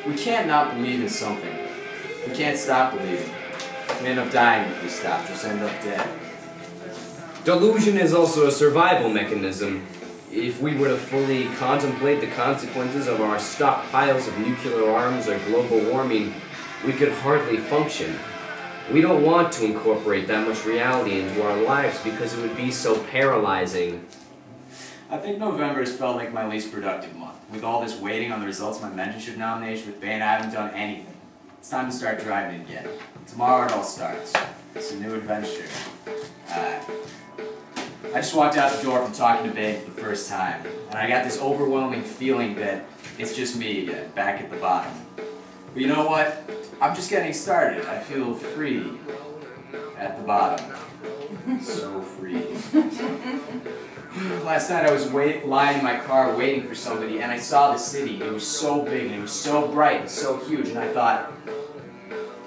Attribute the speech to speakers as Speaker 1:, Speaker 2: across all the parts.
Speaker 1: We can't not believe in something. We can't stop believing. We end up dying if we stop, just end up dead.
Speaker 2: Delusion is also a survival mechanism. If we were to fully contemplate the consequences of our stockpiles of nuclear arms or global warming, we could hardly function. We don't want to incorporate that much reality into our lives because it would be so paralyzing.
Speaker 1: I think November has felt like my least productive month. With all this waiting on the results of my mentorship nomination with Bain, I haven't done anything. It's time to start driving again. Tomorrow it all starts. It's a new adventure. I just walked out the door from talking to Bain for the first time, and I got this overwhelming feeling that it's just me again, back at the bottom. But you know what? I'm just getting started. I feel free at the bottom. So free. Last night I was lying in my car waiting for somebody, and I saw the city. It was so big, and it was so bright, and so huge, and I thought,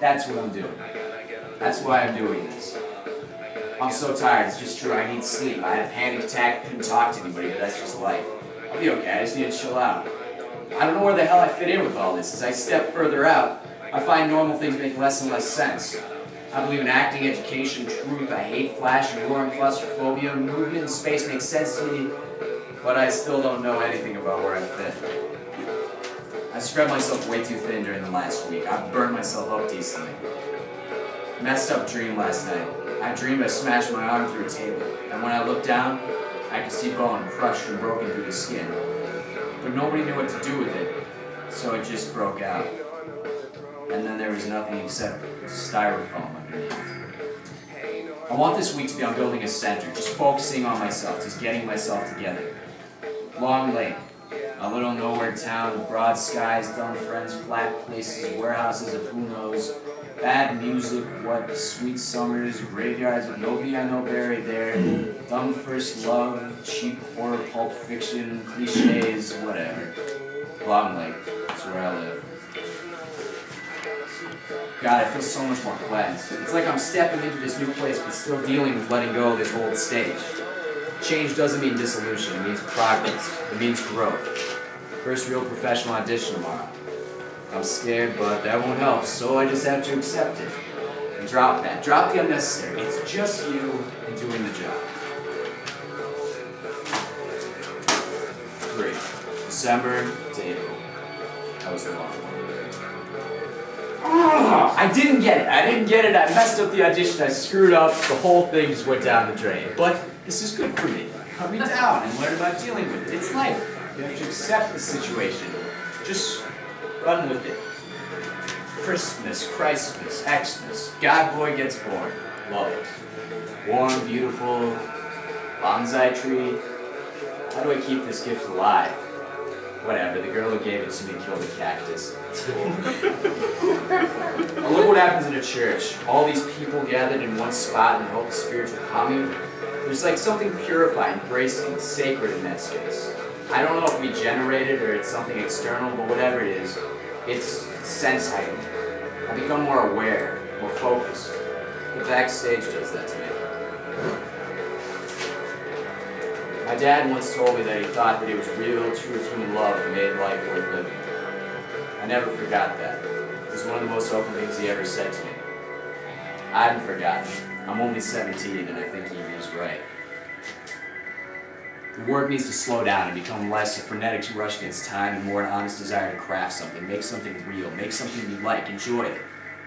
Speaker 1: that's what I'm doing. That's why I'm doing this. I'm so tired, it's just true, I need sleep. I had a panic attack, couldn't talk to anybody, but that's just life. I'll be okay, I just need to chill out. I don't know where the hell I fit in with all this. As I step further out, I find normal things make less and less sense. I believe in acting, education, truth. I hate flash and roaring, claustrophobia. Movement in space makes sense to me, but I still don't know anything about where I fit. I spread myself way too thin during the last week. I burned myself up decently. Messed up dream last night. I dreamed I smashed my arm through a table, and when I looked down, I could see bone crushed and broken through the skin. But nobody knew what to do with it, so it just broke out. And then there was nothing except styrofoam underneath. I want this week to be on building a center, just focusing on myself, just getting myself together. Long Lake, a little nowhere town, broad skies, dumb friends, flat places, warehouses of who knows, bad music, what, sweet summers, graveyards with nobody I know buried there, dumb first love, cheap horror, pulp fiction, cliches, whatever. Long Lake, that's where I live. God, I feel so much more cleansed. It's like I'm stepping into this new place but still dealing with letting go of this old stage. Change doesn't mean dissolution, it means progress. It means growth. First real professional audition tomorrow. I'm scared, but that won't help, so I just have to accept it. And drop that. Drop the unnecessary. It's just you and doing the job. 3. December to April. That was the long one. I didn't get it. I messed up the audition. I screwed up. The whole thing just went down the drain. But this is good for me. Cut me down and learn about dealing with it. It's life. You have to accept the situation. Just run with it. Christmas, Christmas, Xmas. God boy gets born. Love it. Warm, beautiful, bonsai tree. How do I keep this gift alive? Whatever, the girl who gave it to me killed a cactus. Now look what happens in a church. All these people gathered in one spot in the hope of spiritual commune. There's like something purifying, bracing, sacred in that space. I don't know if we generate it or it's something external, but whatever it is, it's sense heightened. I become more aware, more focused. The backstage does that to me. My dad once told me that he thought that it was real, true human love that made life worth living. I never forgot that. It was one of the most open things he ever said to me. I haven't forgotten. I'm only 17 and I think he was right. The work needs to slow down and become less a frenetic rush against time and more an honest desire to craft something, make something real, make something you like, enjoy it.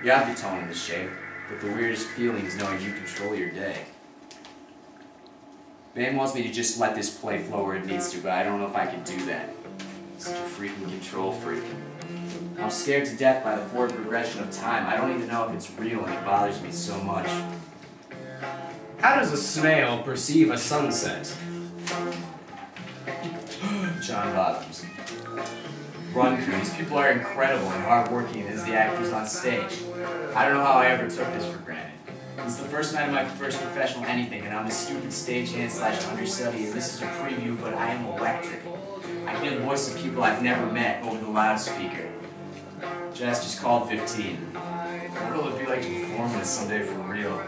Speaker 1: You have the tone and the shape, but the weirdest feeling is knowing you control your day. Bain wants me to just let this play flow where it needs to, but I don't know if I can do that. Such a freaking control freak. I'm scared to death by the forward progression of time. I don't even know if it's real and it bothers me so much.
Speaker 2: How does a snail perceive a sunset?
Speaker 1: John Bottoms. Run crew. These people are incredible and hardworking as the actors on stage. I don't know how I ever took this for granted. It's the first night of my first professional anything, and I'm a stupid stagehand / understudy, and this is a preview, but I am electric. I can hear the voice of people I've never met over the loudspeaker. Jess just called 15. What will it be like to perform this someday for real?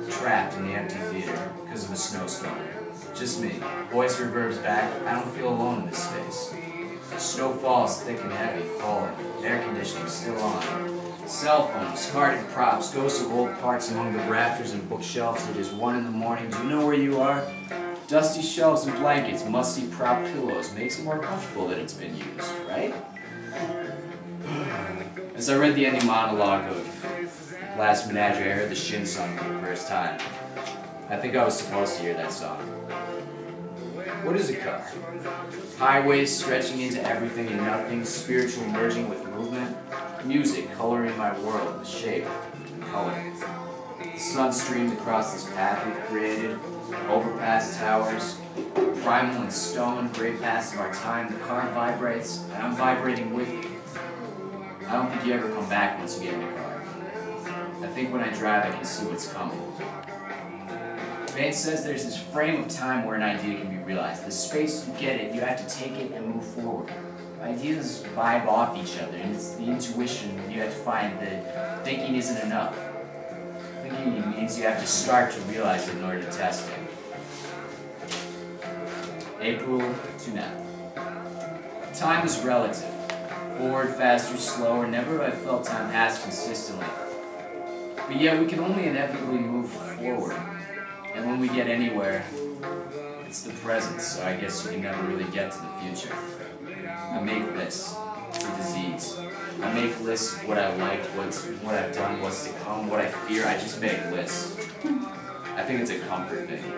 Speaker 1: Trapped in the empty theater because of a snowstorm. Just me. Voice reverbs back. I don't feel alone in this space. Snow falls thick and heavy, falling. Air conditioning still on. Cell phone, discarded props, ghosts of old parts among the rafters and bookshelves. It is 1 in the morning. Do you know where you are? Dusty shelves and blankets, musty prop pillows. Makes it more comfortable that it's been used, right? As I read the ending monologue of Last Menagerie, I heard the Shin song for the first time. I think I was supposed to hear that song. What is a car? Highways stretching into everything and nothing, spiritual merging with movement, music coloring my world with shape and color. The sun streams across this path we've created, overpass towers, primal and stone, great past of our time. The car vibrates, and I'm vibrating with you. I don't think you ever come back once you get in the car. I think when I drive, I can see what's coming. Bain says there's this frame of time where an idea can be realized. The space you get it, you have to take it and move forward. Ideas vibe off each other, and it's the intuition you have to find that thinking isn't enough. Thinking means you have to start to realize it in order to test it. April to now. Time is relative. Forward, faster, slower, never have I felt time pass consistently. But yet we can only inevitably move forward. And when we get anywhere, it's the present, so I guess you can never really get to the future. I make lists. It's a disease. I make lists of what I like, what I've done, what's to come, what I fear. I just make lists. I think it's a comfort thing.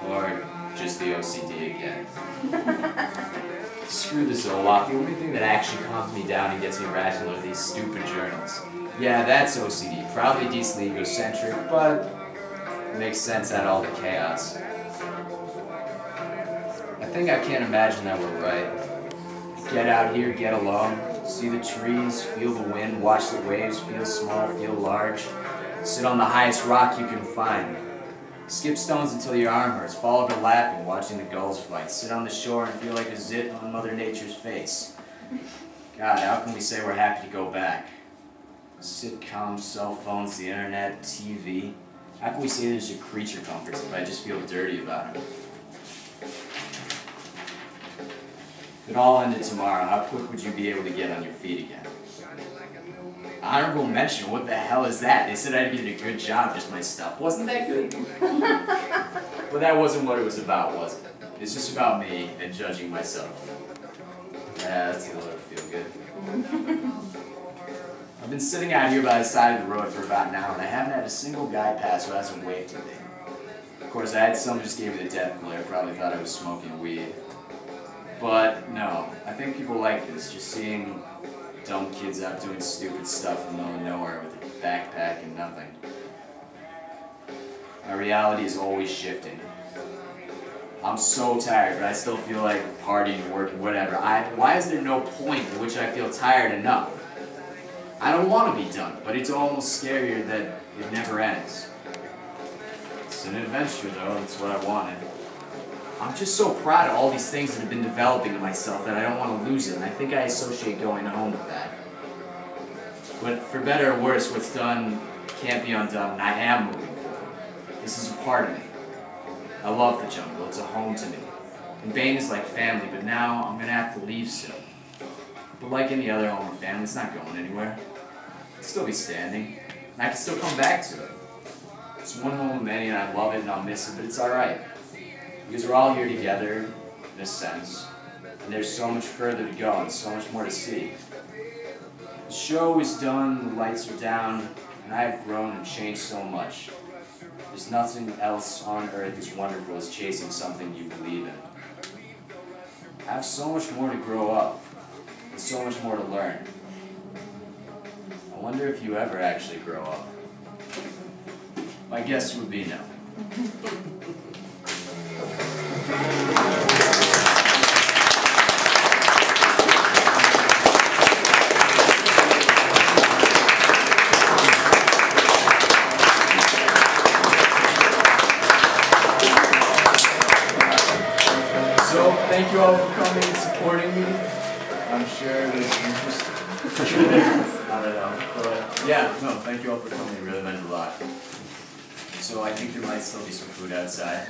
Speaker 1: Or just the OCD again. Screw the Zoloft. The only thing that actually calms me down and gets me rational are these stupid journals. Yeah, that's OCD. Probably decently egocentric, but it makes sense out of all the chaos. I think I can't imagine that we're right. Get out here, get alone, see the trees, feel the wind, watch the waves, feel small, feel large. Sit on the highest rock you can find. Skip stones until your arm hurts, fall over laughing, watching the gulls fight. Sit on the shore and feel like a zit on Mother Nature's face. God, how can we say we're happy to go back? Sitcoms, cell phones, the internet, TV. How can we say there's a creature comforts if I just feel dirty about it? If it all ended tomorrow, how quick would you be able to get on your feet again? Honorable mention, what the hell is that? They said I did a good job, just my stuff. Wasn't that good? But that wasn't what it was about, was it? It's just about me and judging myself. Yeah, that's a little feel good. I've been sitting out here by the side of the road for about an hour, and I haven't had a single guy pass who hasn't waved to me. Of course, I had some who just gave me the death glare, probably thought I was smoking weed. But no, I think people like this, just seeing dumb kids out doing stupid stuff in the middle of nowhere with a backpack and nothing. My reality is always shifting. I'm so tired, but I still feel like partying, working, whatever. Why is there no point at which I feel tired enough? I don't want to be done, but it's almost scarier that it never ends. It's an adventure, though. That's what I wanted. I'm just so proud of all these things that have been developing in myself that I don't want to lose it, and I think I associate going home with that. But for better or worse, what's done can't be undone, and I am moving forward. This is a part of me. I love the jungle. It's a home to me. And Bain is like family, but now I'm going to have to leave soon. But like any other home or family, it's not going anywhere. It'll still be standing, and I can still come back to it. It's one home of many, and I love it, and I'll miss it, but it's alright. Because we're all here together, in a sense, and there's so much further to go, and so much more to see. The show is done, the lights are down, and I have grown and changed so much. There's nothing else on earth as wonderful as chasing something you believe in. I have so much more to grow up, and so much more to learn. I wonder if you ever actually grow up. My guess would be no. So, thank you all for coming and supporting me. I'm sure it was interesting. I don't know. But yeah, no, thank you all for coming. It really meant a lot. So I think there might still be some food outside.